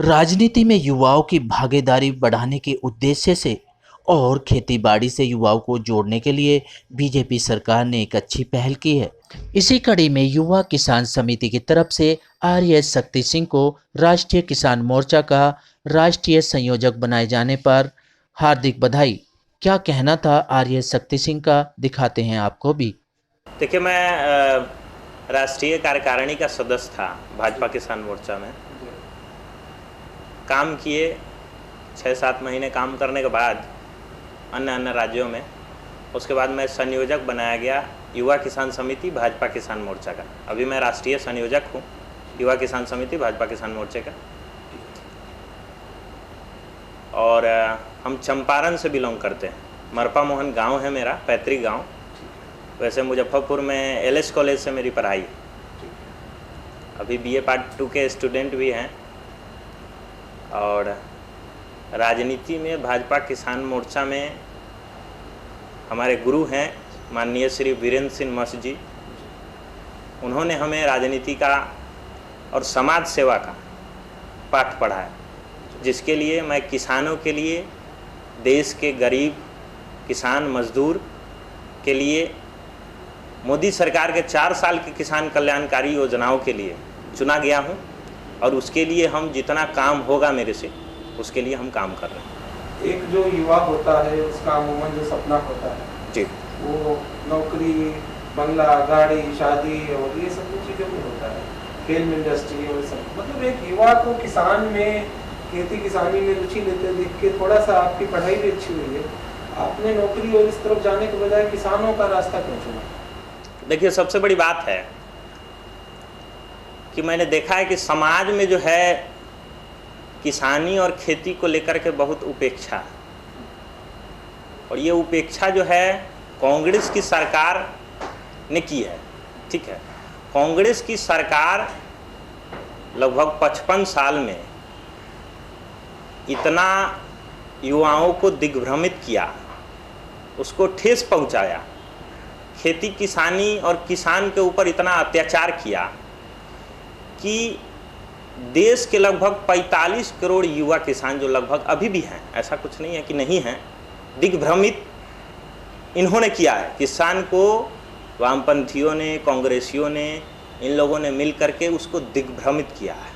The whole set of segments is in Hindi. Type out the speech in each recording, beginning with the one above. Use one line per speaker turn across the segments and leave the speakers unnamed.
राजनीति में युवाओं की भागीदारी बढ़ाने के उद्देश्य से और खेतीबाड़ी से युवाओं को जोड़ने के लिए बीजेपी सरकार ने एक अच्छी पहल की है। इसी कड़ी में युवा किसान समिति की तरफ से आर.एस. शक्ति सिंह को राष्ट्रीय किसान मोर्चा का राष्ट्रीय संयोजक बनाए जाने पर हार्दिक बधाई। क्या कहना था आर.एस. शक्ति सिंह का, दिखाते हैं आपको भी।
देखिए, मैं राष्ट्रीय कार्यकारिणी का सदस्य था भाजपा किसान मोर्चा में। काम किए 6-7 महीने काम करने के बाद अन्य राज्यों में, उसके बाद मैं संयोजक बनाया गया युवा किसान समिति भाजपा किसान मोर्चा का। अभी मैं राष्ट्रीय संयोजक हूँ युवा किसान समिति भाजपा किसान मोर्चे का। और हम चंपारण से बिलोंग करते हैं। मरपा मोहन गांव है मेरा पैतृक गांव। वैसे मुजफ्फरपुर में एल.एस. कॉलेज से मेरी पढ़ाई। अभी BA पार्ट 2 के स्टूडेंट भी हैं। और राजनीति में भाजपा किसान मोर्चा में हमारे गुरु हैं माननीय श्री वीरेंद्र सिंह मस्त जी। उन्होंने हमें राजनीति का और समाज सेवा का पाठ पढ़ाया, जिसके लिए मैं किसानों के लिए, देश के गरीब किसान मजदूर के लिए मोदी सरकार के 4 साल की किसान कल्याणकारी योजनाओं के लिए चुना गया हूं। और उसके लिए हम जितना काम होगा मेरे से, उसके लिए हम काम कर रहे हैं।
एक जो युवा होता है उसका अमूमन जो सपना होता है
जी,
वो नौकरी, बंगला, गाड़ी, शादी और ये सब कुछ चीज़ों में होता है, फिल्म इंडस्ट्री और सब। मतलब एक युवा को किसान में, खेती किसानी में रुचि लेते देख के थोड़ा सा आपकी पढ़ाई भी अच्छी हुई है, आपने नौकरी और इस तरफ जाने के बजाय किसानों का रास्ता क्यों चुना?
देखिए, सबसे बड़ी बात है कि मैंने देखा है कि समाज में जो है किसानी और खेती को लेकर के बहुत उपेक्षा है। और ये उपेक्षा जो है कांग्रेस की सरकार ने की है। ठीक है, कांग्रेस की सरकार लगभग 55 साल में इतना युवाओं को दिग्भ्रमित किया, उसको ठेस पहुंचाया, खेती किसानी और किसान के ऊपर इतना अत्याचार किया कि देश के लगभग 45 करोड़ युवा किसान, जो लगभग अभी भी हैं, ऐसा कुछ नहीं है कि नहीं हैं, दिग्भ्रमित इन्होंने किया है। किसान को वामपंथियों ने, कांग्रेसियों ने, इन लोगों ने मिल करके उसको दिग्भ्रमित किया है।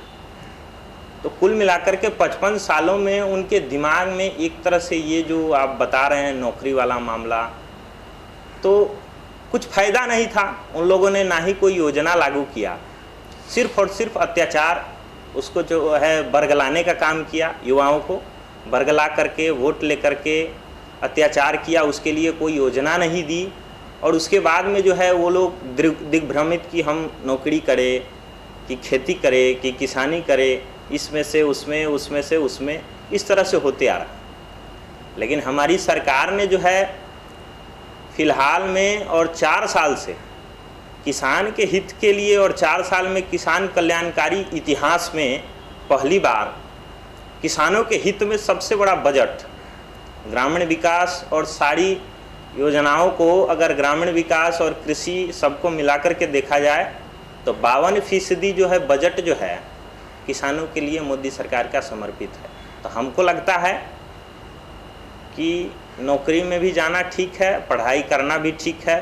तो कुल मिलाकर के 55 सालों में उनके दिमाग में एक तरह से ये जो आप बता रहे हैं नौकरी वाला मामला, तो कुछ फ़ायदा नहीं था। उन लोगों ने ना ही कोई योजना लागू किया, सिर्फ और सिर्फ अत्याचार, उसको जो है बरगलाने का काम किया। युवाओं को बरगला करके वोट लेकर के अत्याचार किया, उसके लिए कोई योजना नहीं दी। और उसके बाद में जो है वो लोग दिग्भ्रमित कि हम नौकरी करें, कि खेती करें, कि किसानी करें, इसमें से उसमें, उसमें से उसमें, इस तरह से होते आ रहा। लेकिन हमारी सरकार ने जो है फ़िलहाल में और 4 साल से किसान के हित के लिए, और 4 साल में किसान कल्याणकारी इतिहास में पहली बार किसानों के हित में सबसे बड़ा बजट, ग्रामीण विकास और सारी योजनाओं को अगर ग्रामीण विकास और कृषि सबको मिलाकर के देखा जाए तो 52% जो है बजट जो है किसानों के लिए मोदी सरकार का समर्पित है। तो हमको लगता है कि नौकरी में भी जाना ठीक है, पढ़ाई करना भी ठीक है,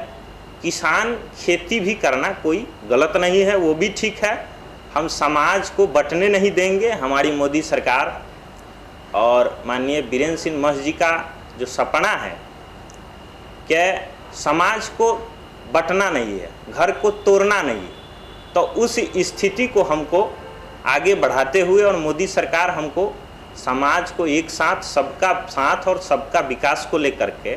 किसान खेती भी करना कोई गलत नहीं है, वो भी ठीक है। हम समाज को बंटने नहीं देंगे। हमारी मोदी सरकार और माननीय वीरेंद्र सिंह मस्त जी का जो सपना है कि समाज को बंटना नहीं है, घर को तोड़ना नहीं है, तो उस स्थिति को हमको आगे बढ़ाते हुए, और मोदी सरकार हमको समाज को एक साथ, सबका साथ और सबका विकास को लेकर के,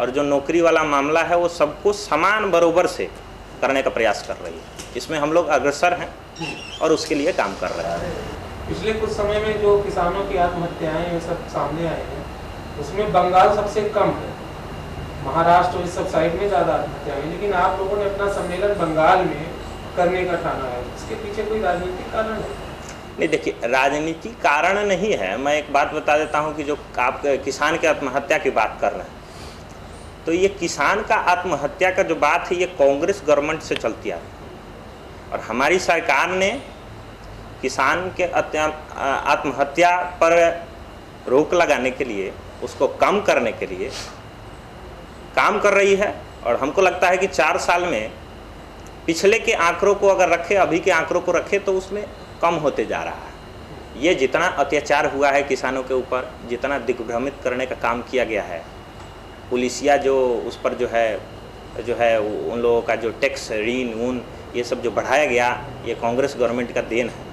और जो नौकरी वाला मामला है वो सबको समान बरोबर से करने का प्रयास कर रही है। इसमें हम लोग अग्रसर हैं और उसके लिए काम कर रहे हैं।
पिछले कुछ समय में जो किसानों की आत्महत्याएं ये सब सामने आए हैं, उसमें बंगाल सबसे कम है, महाराष्ट्र और इस सब साइड में ज़्यादा आत्महत्याएं हैं, लेकिन आप लोगों ने अपना सम्मेलन बंगाल में करने का ठाना है। इसके पीछे कोई राजनीतिक कारण है?
नहीं, देखिए, राजनीतिक कारण नहीं है। मैं एक बात बता देता हूं कि जो आप किसान के आत्महत्या की बात कर रहे हैं, तो ये किसान का आत्महत्या का जो बात है ये कांग्रेस गवर्नमेंट से चलती आ रही है। और हमारी सरकार ने किसान के आत्महत्या पर रोक लगाने के लिए, उसको कम करने के लिए काम कर रही है। और हमको लगता है कि 4 साल में पिछले के आंकड़ों को अगर रखे, अभी के आंकड़ों को रखे, तो उसमें कम होते जा रहा है। ये जितना अत्याचार हुआ है किसानों के ऊपर, जितना दिग्भ्रमित करने का काम किया गया है, पुलिसिया जो उस पर जो है उन लोगों का जो टैक्स, ऋण, ऊन, ये सब जो बढ़ाया गया, ये कांग्रेस गवर्नमेंट का देन है।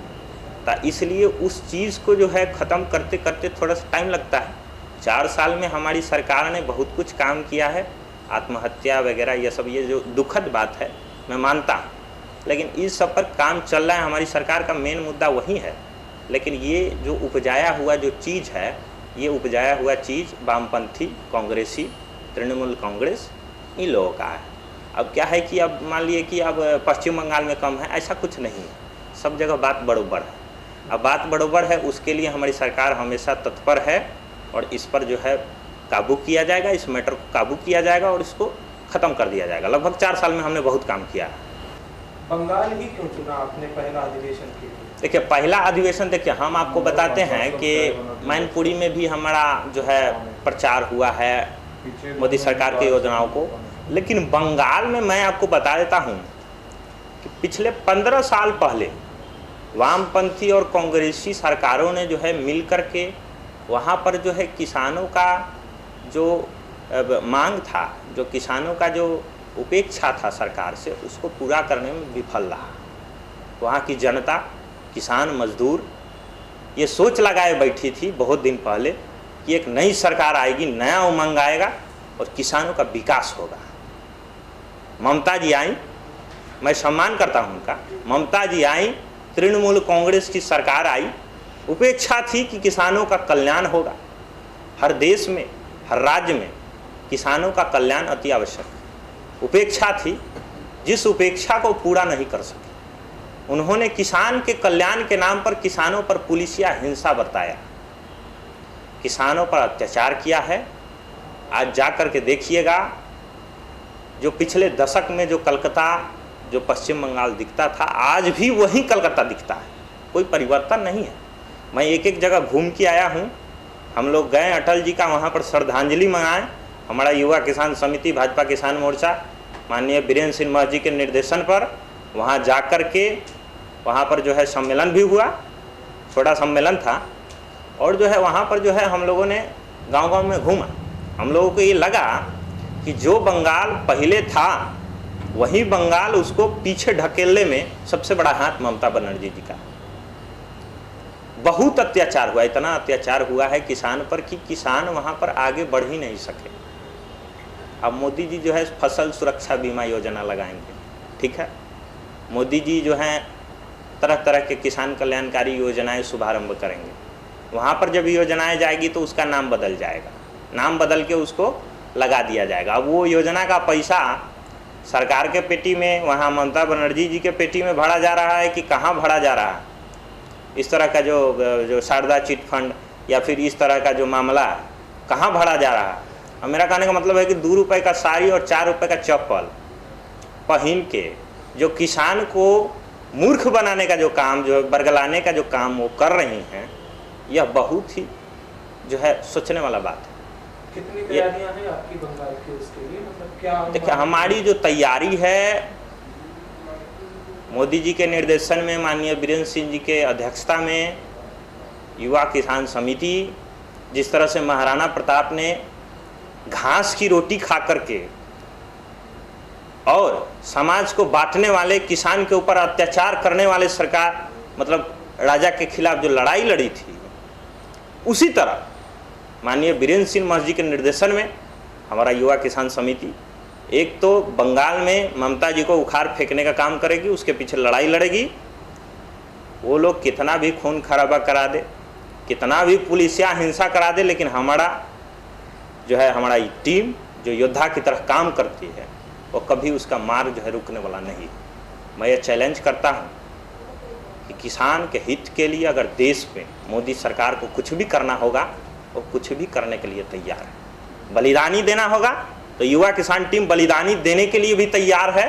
तो इसलिए उस चीज़ को जो है ख़त्म करते करते थोड़ा सा टाइम लगता है। 4 साल में हमारी सरकार ने बहुत कुछ काम किया है, आत्महत्या वगैरह ये सब, ये जो दुखद बात है मैं मानता हूँ, लेकिन इस सब पर काम चल रहा है। हमारी सरकार का मेन मुद्दा वही है। लेकिन ये जो उपजाया हुआ जो चीज़ है, ये उपजाया हुआ चीज़ वामपंथी, कांग्रेसी, तृणमूल कांग्रेस, इन लोगों का है। अब क्या है कि अब मान लिए कि अब पश्चिम बंगाल में कम है, ऐसा कुछ नहीं है, सब जगह बात बरोबर है। अब बात बरोबर है, उसके लिए हमारी सरकार हमेशा तत्पर है और इस पर जो है काबू किया जाएगा, इस मैटर को काबू किया जाएगा और इसको ख़त्म कर दिया जाएगा। लगभग 4 साल में हमने बहुत काम किया है।
बंगाल ही क्यों चुना आपने पहला अधिवेशन के लिए?
देखिए, पहला अधिवेशन, देखिए हम आपको बताते हैं कि मैनपुरी में भी हमारा जो है प्रचार हुआ है मोदी सरकार की योजनाओं को। लेकिन बंगाल में मैं आपको बता देता हूँ कि पिछले 15 साल पहले वामपंथी और कांग्रेसी सरकारों ने जो है मिल कर के वहाँ पर जो है किसानों का जो मांग था, जो किसानों का जो उपेक्षा था सरकार से, उसको पूरा करने में विफल रहा। वहाँ की जनता, किसान, मजदूर ये सोच लगाए बैठी थी बहुत दिन पहले कि एक नई सरकार आएगी, नया उमंग आएगा और किसानों का विकास होगा। ममता जी आई, मैं सम्मान करता हूँ उनका, ममता जी आई, तृणमूल कांग्रेस की सरकार आई, उपेक्षा थी कि किसानों का कल्याण होगा। हर देश में, हर राज्य में किसानों का कल्याण अति आवश्यक है। उपेक्षा थी, जिस उपेक्षा को पूरा नहीं कर सके। उन्होंने किसान के कल्याण के नाम पर किसानों पर पुलिसिया हिंसा बरताया, किसानों पर अत्याचार किया है। आज जा कर के देखिएगा, जो पिछले दशक में जो कलकत्ता, जो पश्चिम बंगाल दिखता था, आज भी वही कलकत्ता दिखता है, कोई परिवर्तन नहीं है। मैं एक एक जगह घूम के आया हूँ। हम लोग गए अटल जी का वहाँ पर श्रद्धांजलि मंगाएं। हमारा युवा किसान समिति, भाजपा किसान मोर्चा, माननीय बीरेंद्र सिंह महतो जी के निर्देशन पर वहाँ जा कर के वहाँ पर जो है सम्मेलन भी हुआ, छोटा सम्मेलन था। और जो है वहाँ पर जो है हम लोगों ने गांव-गांव में घूमा। हम लोगों को ये लगा कि जो बंगाल पहले था वही बंगाल, उसको पीछे ढकेलने में सबसे बड़ा हाथ ममता बनर्जी जी का। बहुत अत्याचार हुआ, इतना अत्याचार हुआ है किसान पर कि किसान वहाँ पर आगे बढ़ ही नहीं सके। अब मोदी जी जो है फसल सुरक्षा बीमा योजना लगाएंगे, ठीक है। मोदी जी जो हैं तरह तरह के किसान कल्याणकारी योजनाएं शुभारंभ करेंगे। वहाँ पर जब योजनाएं जाएगी तो उसका नाम बदल जाएगा, नाम बदल के उसको लगा दिया जाएगा। अब वो योजना का पैसा सरकार के पेटी में, वहाँ ममता बनर्जी जी के पेटी में भरा जा रहा है कि कहाँ भरा जा रहा है। इस तरह का जो शारदा चिट फंड या फिर इस तरह का जो मामला कहाँ भरा जा रहा है। अब मेरा कहने का मतलब है कि 2 रुपये का साड़ी और 4 रुपये का चप्पल पहन के जो किसान को मूर्ख बनाने का जो काम, जो बरगलाने का जो काम वो कर रही हैं, यह बहुत ही जो है सोचने वाला बात है।
कितनी तैयारियां हैं आपकी बंगाल के उसके लिए, मतलब क्या?
देखिए, हमारी जो तैयारी है, मोदी जी के निर्देशन में, माननीय बीरेंद्र सिंह जी के अध्यक्षता में युवा किसान समिति, जिस तरह से महाराणा प्रताप ने घास की रोटी खा करके और समाज को बांटने वाले, किसान के ऊपर अत्याचार करने वाले सरकार, मतलब राजा के खिलाफ जो लड़ाई लड़ी थी, उसी तरह माननीय बीरेंद्र सिंह महतो जी के निर्देशन में हमारा युवा किसान समिति एक तो बंगाल में ममता जी को उखाड़ फेंकने का काम करेगी, उसके पीछे लड़ाई लड़ेगी। वो लोग कितना भी खून खराबा करा दे, कितना भी पुलिसिया हिंसा करा दे, लेकिन हमारा जो है, हमारा टीम जो योद्धा की तरह काम करती है, वो कभी उसका मार्ग जो है रुकने वाला नहीं। मैं ये चैलेंज करता हूँ कि किसान के हित के लिए अगर देश में मोदी सरकार को कुछ भी करना होगा, वो कुछ भी करने के लिए तैयार है। बलिदानी देना होगा तो युवा किसान टीम बलिदानी देने के लिए भी तैयार है।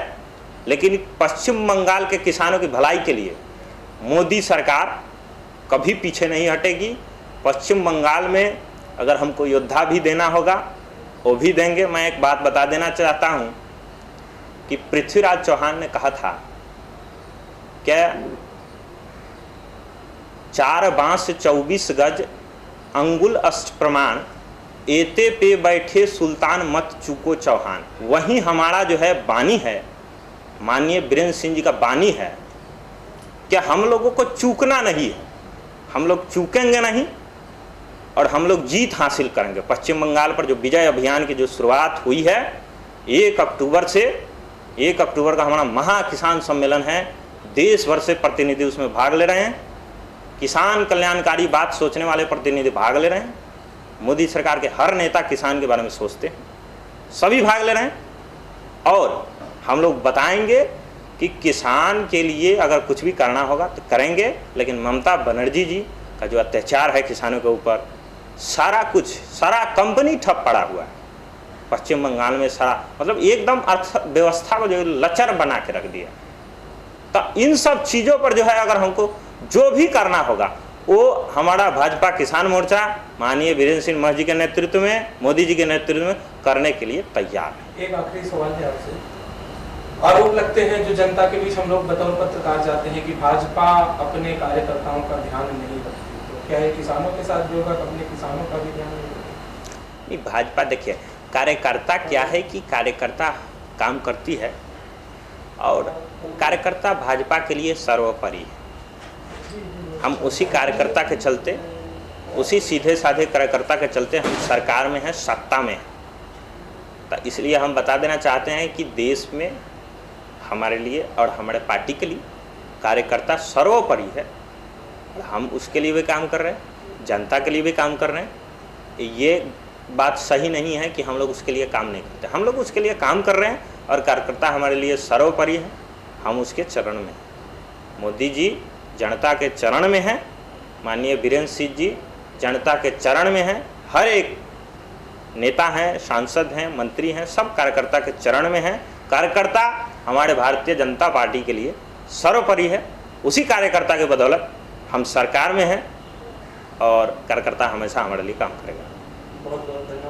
लेकिन पश्चिम बंगाल के किसानों की भलाई के लिए मोदी सरकार कभी पीछे नहीं हटेगी। पश्चिम बंगाल में अगर हमको योद्धा भी देना होगा वो भी देंगे। मैं एक बात बता देना चाहता हूँ कि पृथ्वीराज चौहान ने कहा था क्या 4 बांस 24 गज अंगुल अष्ट प्रमाण एते पे बैठे सुल्तान मत चूको चौहान। वही हमारा जो है बानी है, माननीय बीरेंद्र सिंह जी का बानी है कि हम लोगों को चूकना नहीं है, हम लोग चूकेंगे नहीं और हम लोग जीत हासिल करेंगे। पश्चिम बंगाल पर जो विजय अभियान की जो शुरुआत हुई है 1 अक्टूबर से, 1 अक्टूबर का हमारा महा किसान सम्मेलन है, देश भर से प्रतिनिधि उसमें भाग ले रहे हैं। किसान कल्याणकारी बात सोचने वाले प्रतिनिधि भाग ले रहे हैं। मोदी सरकार के हर नेता किसान के बारे में सोचते हैं, सभी भाग ले रहे हैं। और हम लोग बताएंगे कि किसान के लिए अगर कुछ भी करना होगा तो करेंगे, लेकिन ममता बनर्जी जी का जो अत्याचार है किसानों के ऊपर, सारा कुछ, सारा कंपनी ठप पड़ा हुआ है पश्चिम बंगाल में, सारा मतलब एकदम अर्थव्यवस्था को जो लचर बना के रख दिया। तो इन सब चीज़ों पर जो है अगर हमको जो भी करना होगा वो हमारा भाजपा किसान मोर्चा माननीय बीरेंद्र सिंह महजी के नेतृत्व में, मोदी जी के नेतृत्व में करने के लिए तैयार है।
एक आखिरी सवाल है आपसे। आरोप लगते हैं जो जनता के बीच हम लोग बतौर पत्रकार जाते हैं कि भाजपा अपने कार्यकर्ताओं का ध्यान नहीं रखती, तो क्या है किसानों के साथ जो होगा अपने किसानों का भी ध्यान नहीं रखती?
नहीं, भाजपा देखिए कार्यकर्ता क्या है कि कार्यकर्ता काम करती है और कार्यकर्ता भाजपा के लिए सर्वोपरि है। हम उसी कार्यकर्ता के चलते, उसी सीधे साधे कार्यकर्ता के चलते हम सरकार में हैं, सत्ता में हैं। तो इसलिए हम बता देना चाहते हैं कि देश में हमारे लिए और हमारे पार्टी के लिए कार्यकर्ता सर्वोपरि है और हम उसके लिए भी काम कर रहे हैं, जनता के लिए भी काम कर रहे हैं। ये बात सही नहीं है कि हम लोग उसके लिए काम नहीं करते, हम लोग उसके लिए काम कर रहे हैं और कार्यकर्ता हमारे लिए सर्वोपरि है, हम उसके चरण में हैं। मोदी जी जनता के चरण में हैं, माननीय बीरेंद्र सिंह जी जनता के चरण में हैं, हर एक नेता हैं, सांसद हैं, मंत्री हैं, सब कार्यकर्ता के चरण में हैं। कार्यकर्ता हमारे भारतीय जनता पार्टी के लिए सर्वोपरि है, उसी कार्यकर्ता के बदौलत हम सरकार में हैं और कार्यकर्ता हमेशा हमारे लिए काम करेगा।
बहुत बहुत धन्यवाद।